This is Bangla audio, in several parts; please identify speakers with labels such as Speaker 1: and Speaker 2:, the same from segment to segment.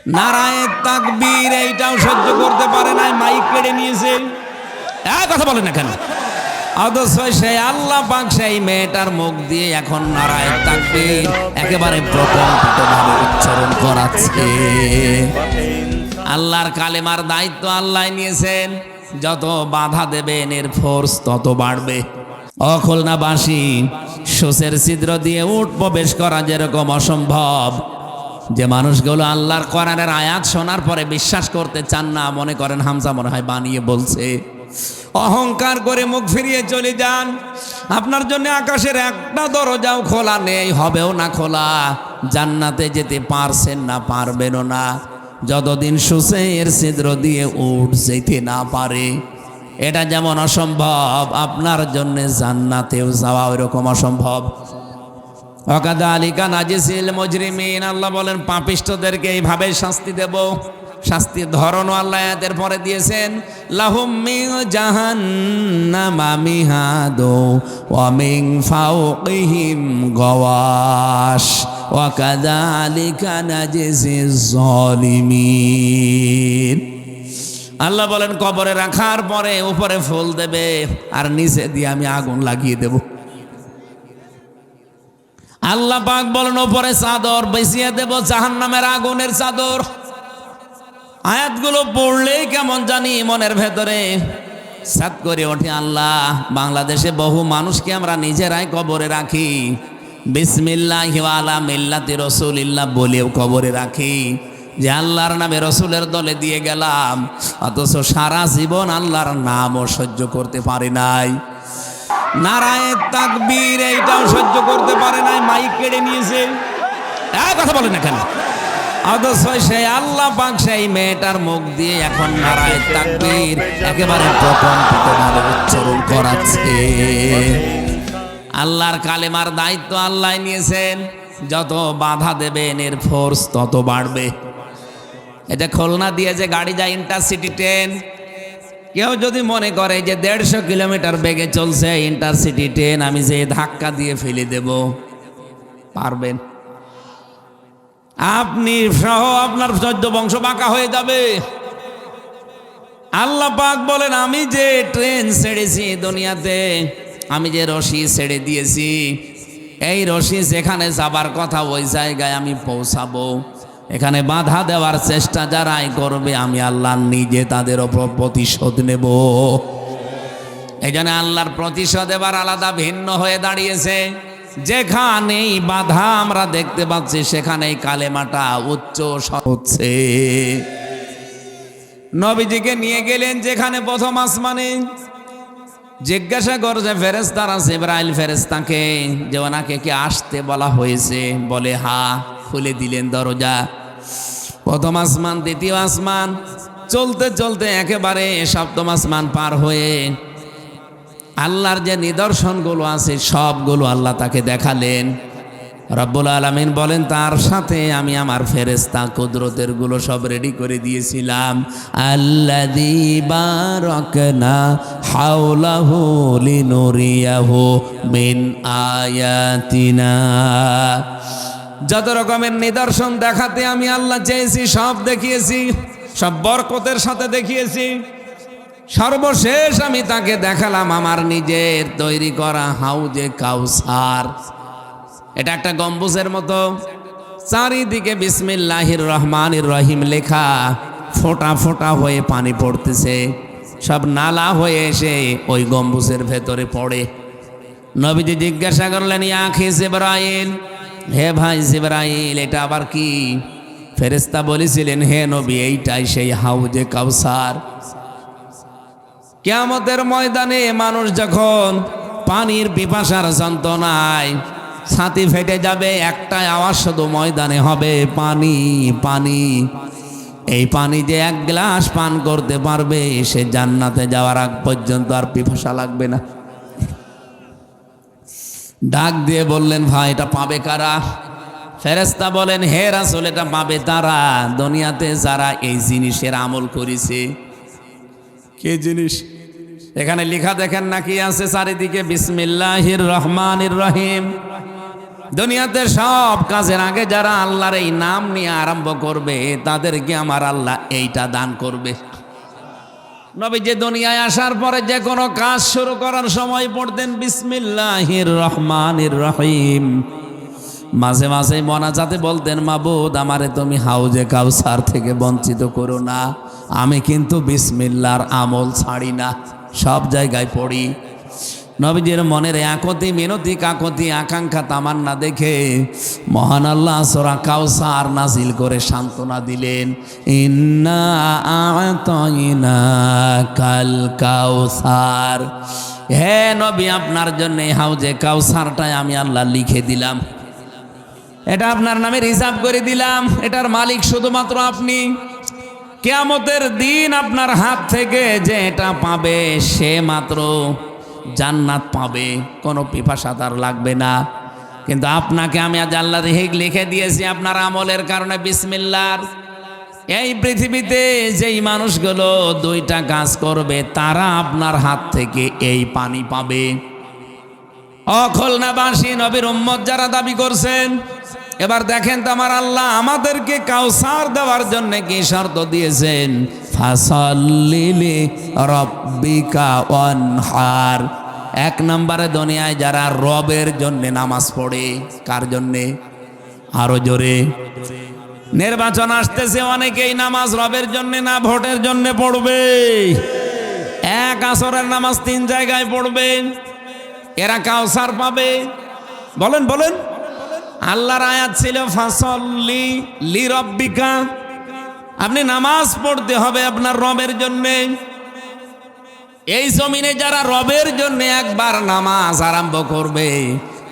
Speaker 1: নারায়ে তাকবীর এইটাও সহ্য করতে পারে নাই, মাইক কেড়ে নিয়েছে। কথা বলেন না কেন? অথচ সেই আল্লাহ পাক সেই মেয়েটার মুখ দিয়ে এখন নারায়ে তাকবীর একেবারে প্রকম্পিতভাবে উচ্চারণ করাচ্ছে। আল্লাহর কালেমার দায়িত্ব আল্লাহ নিয়েছেন। যত বাধা দেবেন এর ফোর্স তত বাড়বে। খুলনাবাসী, সোসের ছিদ্র দিয়ে উট প্রবেশ করা যেরকম অসম্ভব, যে মানুষগুলো আল্লাহর কোরআনের আয়াত শোনার পরে বিশ্বাস করতে চান না, মনে করেন হামজা মনে হয় বানিয়ে বলছে, অহংকার করে মুখ ফিরিয়ে চলে যান। আপনার জন্য আকাশের একটা দরজাও খোলা নেই, হবেও না খোলা। জান্নাতে যেতে পারছেন না, পারবেনও না যতদিন সুসের ছিদ্র দিয়ে উঠ যেতে না পারে। এটা যেমন অসম্ভব, আপনার জন্য জান্নাতেও যাওয়া ওইরকম অসম্ভব। ওয়াকাযালিকা নাজিসিল মুজরিমিন, আল্লাহ বলেন পাপিষ্ঠদেরকে এইভাবে শাস্তি দেব। শাস্তির ধরনও আল্লাহ আয়াতের পরে দিয়েছেন, লাহুম মিন জাহান্নামা মিহাদু ওয়া মিন ফাওকিহিম গাওয়াশ ওয়াকাযালিকা নাজিসিজ জালিমিন। আল্লাহ বলেন কবরে রাখার পরে উপরে ফুল দেবে আর নিচে দিয়ে আমি আগুন লাগিয়ে দেব। আল্লাহ পাক বলেন উপরে চাদর বিছিয়ে দেব, জাহান্নামের আগুনের চাদর। আয়াতগুলো পড়লেই কেমন জানি মনের ভেতরে সাত করে ওঠে। আল্লাহ, বাংলাদেশে বহু মানুষকে আমরা নিজেরাই কবরে রাখি, বিসমিল্লাহি ওয়া আলা মিল্লাতি রাসূলিল্লাহ বলেও কবরে রাখি, যে আল্লাহর নামে রসুলের দলে দিয়ে গেলাম, অথচ সারা জীবন আল্লাহর নামও সহ্য করতে পারি নাই। নারায়ে তাকবীর এইটাও সহ্য করতে পারে নাই, মাইক কেড়ে নিয়েছে। কথা বলেন না কেন? অথচ সেই আল্লাহ পাক সেই মেয়েটার মুখ দিয়ে এখন নারায়ে তাকবীর একেবারে প্রকম্পিতভাবে উচ্চারণ করাচ্ছে। আল্লাহর কালেমার দায়িত্ব আল্লাহ নিয়েছেন। যত বাধা দেবেন এর ফোর্স তত বাড়বে। এটা খুলনা দিয়ে যে গাড়ি যায় ইন্টারসিটি ট্রেন, কেউ যদি মনে করে যে 150 কিলোমিটার বেগে চলছে ইন্টারসিটি ট্রেন, আমি যে ধাক্কা দিয়ে ফেলে দেব, পারবেন? আপনি সহ আপনার 14 বংশ বাঁকা হয়ে যাবে। আল্লাহ পাক বলেন আমি যে ট্রেন ছেড়েছি দুনিয়াতে, আমি যে রশি ছেড়ে দিয়েছি, এই রশি যেখানে যাবার কথা ওই জায়গায় আমি পৌঁছাবো। এখানে বাধা দেওয়ার চেষ্টা যারাই করবে আমি আল্লাহ নিজে তাদের ওপর প্রতিশোধ নেব। এই জন্য আল্লাহর প্রতিশোধ এবার আলাদা ভিন্ন হয়ে দাঁড়িয়েছে। যেখানেই বাধা আমরা দেখতে পাচ্ছি সেখানেই কালেমাটা উচ্চ হচ্ছে। নবীজিকে নিয়ে গেলেন যেখানে প্রথম আসমানে, জিজ্ঞাসা করছে ফেরেশতারা জিবরাইল ফেরেশতাকে যে ওনাকে কি আসতে বলা হয়েছে? বলে হা। খুলে দিলেন দরজা। প্রথম আসমান, দ্বিতীয় আসমান, চলতে চলতে একেবারে সপ্তম আসমান পার হয়ে আল্লাহর যে নিদর্শনগুলো আছে সবগুলো আল্লাহ তাকে দেখালেন। রব্বুল আলামিন বলেন তার সাথে আমি আমার ফেরেশতা কুদরতের গুলো সব রেডি করে দিয়েছিলাম। আল্লাযী বারাকনা হাওলাহু লিনুরিয়াহু মিন আয়াতিনা। যত রকমের নিদর্শন দেখাতে আমি আল্লাহ চেয়েছি সব দেখিয়েছি, সব বরকতের সাথে দেখিয়েছি। সর্বশেষ আমি তাকে দেখালাম আমার নিজের তৈরি করা হাউজে কাউসার। এটা একটা গম্বুজের মতো, চারিদিকে বিসমিল্লাহির রহমানির রহিম লেখা, ফোঁটা ফোঁটা হয়ে পানি পড়তেছে, সব নালা হয়ে এসে ওই গম্বুজের ভেতরে পড়ে। নবীজি জিজ্ঞাসা করলেন ইয়া আখি জিবরাইল, হে ভাই জিবরাইল এটা আবার কি? ফেরেশতা বলেছিলেন হে নবী এইটাই সেই হাউজে কাউসার। কিয়ামতের ময়দানে মানুষ যখন পানির পিপাসার যন্ত্রণায় ছাতি ফেটে যাবে, একটাই আওয়াজ শুধু ময়দানে হবে, পানি পানি। এই পানি যে এক গ্লাস পান করতে পারবে সে জান্নাতে যাওয়ার আগ পর্যন্ত আর পিপাসা লাগবে না। ডাক দিয়ে বললেন ভাই এটা পাবে কারা? ফেরেশতা বলেন হে রাসূল এটা পাবে তারা দুনিয়াতে যারা এই জিনিসের আমল করেছে। কি জিনিস? এখানে লেখা দেখেন না কি আছে চারিদিকে? বিসমিল্লাহির রহমানির রহিম। দুনিয়াতে সব কাজের আগে যারা আল্লাহর এই নাম নিয়ে আরম্ভ করবে তাদেরকে আমার আল্লাহ এইটা দান করবে। নবী যে দুনিয়ায় আসার পরে যে কোনো কাজ শুরু করার সময় পড়তেন বিসমিল্লাহির রহমানির রহিম। মাঝে মাঝে মোনাজাতে বলতেন, মাবুদ আমারে তুমি হাউজে কাউসার থেকে বঞ্চিত করো না, আমি কিন্তু বিসমিল্লাহর আমল ছাড়ি না, সব জায়গায় পড়ি। নবীজির মনের একতি মিনতি কাকতি আকাঙ্ক্ষা তামান্না দেখে মহান আল্লাহ সূরা কাউসার নাজিল করে সান্ত্বনা দিলেন, ইন্না আ'তাইনাকাল কাউসার। হে নবী, আপনার জন্য হাউজে কাউসারটাই আমি আল্লাহ লিখে দিলাম, এটা আপনার নামে রিজার্ভ করে দিলাম, এটার মালিক শুধুমাত্র আপনি। কিয়ামতের দিন আপনার হাত থেকে যে এটা পাবে সে মাত্র জান্নাত পাবে, কোনো পিপাসা তার লাগবে না। কিন্তু আপনাকে আমি আজ আল্লাহর লিখে দিয়েছি আপনার আমলের কারণে বিসমিল্লাহর। এই পৃথিবীতে যেই মানুষগুলো দুইটা কাজ করবে তারা আপনার হাত থেকে এই পানি পাবে। খুলনাবাসী নবীর উম্মত যারা দাবি করছেন, এবার দেখেন তো আমার আল্লাহ আমাদেরকে কাউসার দেওয়ার জন্য কি শর্ত দিয়েছেন, ফাসাল্লি লিরাব্বিকা ওয়ানহার। এক নম্বরে দুনিয়ায় যারা রবের জন্য নামাজ পড়ে, কার জন্যে? আরো জোরে। নির্বাচন আসতেছে, অনেকেই নামাজ রবের জন্য না ভোটের জন্য পড়বে। এক আসরের নামাজ 3 জায়গায় পড়বে, এরা কাউসার পাবে। বলেন বলেন। আল্লাহর আয়াত ছিল ফাসাল্লি লিরাব্বিকা, আপনি নামাজ পড়তে হবে আপনার রবের জন্য। এই জমিনে যারা রবের জন্য একবার নামাজ আরম্ভ করবে,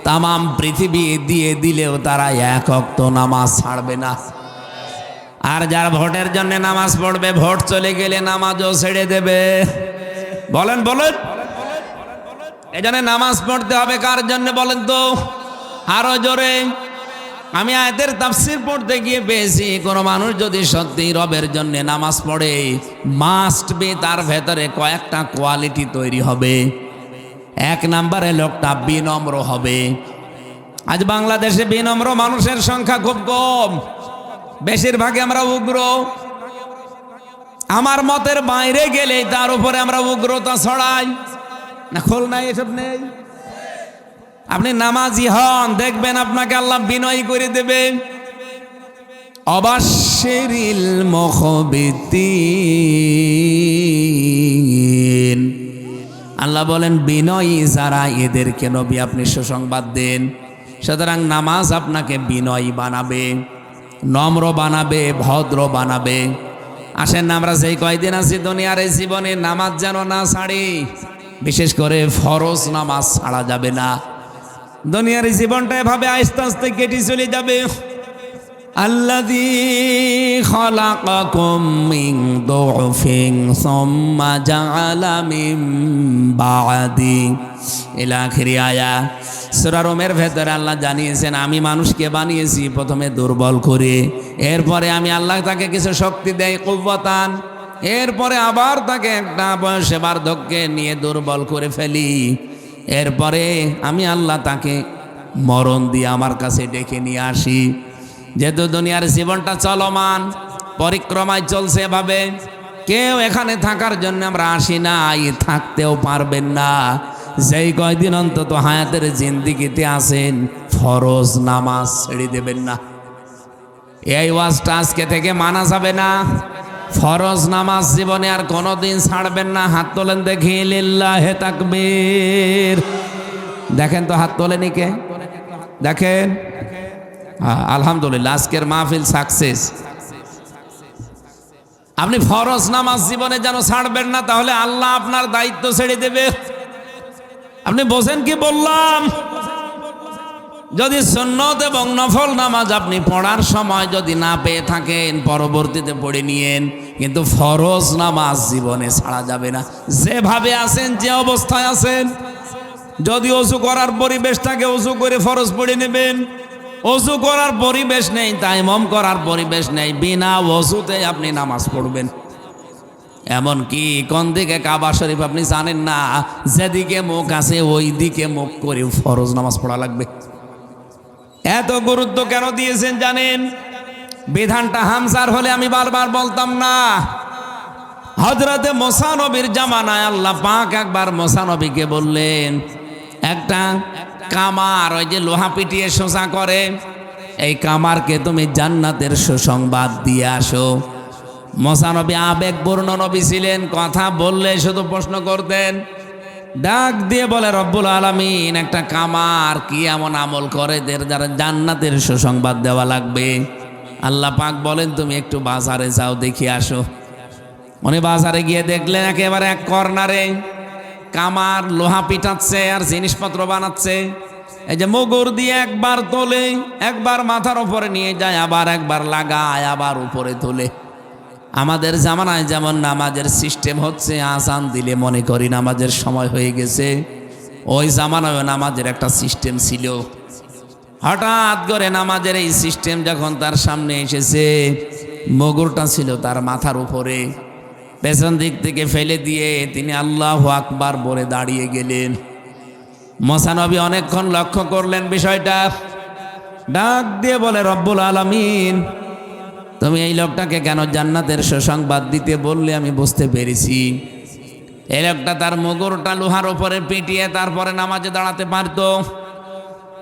Speaker 1: তামাম পৃথিবী দিয়ে দিলেও তারা এক ওয়াক্ত নামাজ ছাড়বে না। আর যারা ভোটের জন্য নামাজ পড়বে, ভোট চলে গেলে নামাজও ছেড়ে দেবে। বলেন বলেন। এই জন্য নামাজ পড়তে হবে কার জন্য বলেন তো? আরো জোরে। আমি আয়াতের তাফসীর পড়তে গিয়ে পেয়েছি, কোনো মানুষ যদি সত্যি রবের জন্য নামাজ পড়ে, মাস্ট বি তার ভেতরে কয়েকটা কোয়ালিটি তৈরি হবে। এক নম্বরে লোকটা বিনম্র হবে। আজ বাংলাদেশে বিনম্র মানুষের সংখ্যা খুব কম, বেশিরভাগই আমরা উগ্র। আমার মতের বাইরে গেলে তার উপরে আমরা উগ্রতা ছড়াই না। খুলনায় এসব নেই। আপনি নামাজি হন, দেখবেন আপনাকে আল্লাহ বিনয়ী করে দেবেন। অবাশশিরিল মুখবিতিন, আল্লাহ বলেন বিনয়ী যারা এদেরকে নবী আপনি সুসংবাদ দেন। সুতরাং নামাজ আপনাকে বিনয়ী বানাবে, নম্র বানাবে, ভদ্র বানাবে। আসেন না, আমরা যেই কয়দিন আছি দুনিয়ার এই জীবনে নামাজ যেন না ছাড়ি। বিশেষ করে ফরজ নামাজ ছাড়া যাবে না। দুনিয়ার জীবনটা এভাবে আস্তে আস্তে কেটে চলে যাবে। আল্লাযী খালাকাকুম মিন দুফিন সুম্মা জাআলা মিন বাদি ইলা আখিরি আয়া। সূরা রুমের ভেতরে আল্লাহ জানিয়েছেন, আমি মানুষকে বানিয়েছি প্রথমে দুর্বল করে, এরপরে আমি আল্লাহ তাকে কিছু শক্তি দেই কুওয়াতান, এরপরে আবার তাকে একটা বয়সে বার্ধক্যে নিয়ে দুর্বল করে ফেলি, এরপরে আমি আল্লাহ তাকে মরণ দিয়ে আমার কাছে ডেকে নিয়ে আসি। যেহেতু দুনিয়ার জীবনটা চলমান, পরিক্রমায় চলছে এভাবে, কেউ এখানে থাকার জন্য আমরা আসি না, থাকতেও পারবেন না। যেই কয়দিন অন্তত হায়াতের জিন্দিগিতে আছেন, ফরজ নামাজ ছেড়ে দেবেন না। এই ওয়াজটা আজকে থেকে মানা যাবে না। ফরজ নামাজ জীবনে আর কোনোদিন ছাড়বেন না। হাত তোলেন দেখি, লিল্লাহে তাকবীর। দেখেন তো হাত তোলেনি কে? দেখেন, আলহামদুলিল্লাহ, আজকের মাহফিল সাকসেস। আপনি ফরজ নামাজ জীবনে যেন ছাড়বেন না, তাহলে আল্লাহ আপনার দায়িত্ব ছেড়ে দেবে। আপনি বোঝেন কি বললাম? যদি সুন্নত এবং নফল নামাজ আপনি পড়ার সময় যদি না পেয়ে থাকেন, পরবর্তীতে পড়ে নিয়েন, কিন্তু ফরজ নামাজ জীবনে ছাড়া যাবে না। যেভাবে আছেন, যে অবস্থায় আছেন, যদি ওযু করার পরিবেশ থাকে ওযু করে ফরজ পড়ে নেবেন। ওযু করার পরিবেশ নেই, তায়াম্মুম করার পরিবেশ নেই, বিনা ওযুতে আপনি নামাজ পড়বেন। এমনকি কোন দিকে কাবা শরীফ আপনি জানেন না, যেদিকে মুখ আছে ওই দিকে মুখ করে ফরজ নামাজ পড়া লাগবে। এত গুরুত্ব কেন দিয়েছেন জানেন? বিধানটা হামজার হলে আমি বারবার বলতাম না। হযরতে মুসা নবীর জামানায় আল্লাহ পাক একবার মুসা নবীকে বললেন, একটা কামার, ওই যে লোহা পিটিয়ে সোজা করে, এই কামারকে তুমি জান্নাতের সুসংবাদ দিয়ে আসো। মুসা নবী আবেগপূর্ণ নবী ছিলেন, কথা বললে শুধু প্রশ্ন করতেন। ডাক দিয়ে বলে, রব্বুল আলামিন, একটা কামার কি এমন আমল করে যারা জান্নাতের সুসংবাদ দেওয়া লাগবে? আল্লাহ পাক বলেন, তুমি একটু বাজারে যাও, দেখি আসো। উনি বাজারে গিয়ে দেখলেন একেবারে এক কর্নারে কামার লোহা পিটাচ্ছে আর জিনিসপত্র বানাচ্ছে। এই যে মুগুর দিয়ে একবার তোলে, একবার মাথার উপরে নিয়ে যায়, আবার একবার লাগায়, আবার উপরে তোলে। আমাদের জামানায় যেমন নামাজের সিস্টেম হচ্ছে, আজান দিলে মনে করি নামাজের সময় হয়ে গেছে, ওই জামানায় নামাজের একটা সিস্টেম ছিল। হঠাৎ করে নামাজের এই সিস্টেম যখন তার সামনে এসেছে, মুগুরটা ছিল তার মাথার উপরে, পেছন দিক থেকে ফেলে দিয়ে তিনি আল্লাহু আকবার বলে দাঁড়িয়ে গেলেন। মুসা নবী অনেকক্ষণ লক্ষ্য করলেন বিষয়টা, ডাক দিয়ে বলে, রব্বুল আলামিন, তুমি এই লোকটাকে কেন জান্নাতের সুসংবাদ দিতে বললে আমি বুঝতে পেরেছি। এই লোকটা তার মুগুরটা লোহার উপরে পিটিয়ে তারপরে নামাজে দাঁড়াতে পারতো,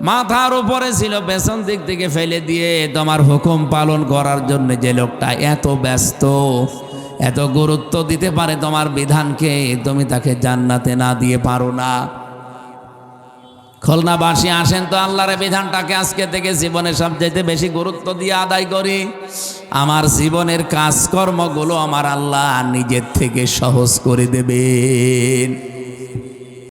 Speaker 1: মাথার উপরে ছিল, পেছন দিক থেকে ফেলে দিয়ে তোমার হুকুম পালন করার জন্য যে লোকটা এত ব্যস্ত, এত গুরুত্ব দিতে পারে তোমার বিধানকে, তুমি তাকে জান্নাতে না দিয়ে পারো না। খুলনাবাসী আসেন তো আল্লাহর বিধানটাকে আজকে থেকে জীবনে সবচাইতে বেশি গুরুত্ব দিয়ে আদায় করি। আমার জীবনের কাজকর্মগুলো আমার আল্লাহ নিজের থেকে সহজ করে দেবেন।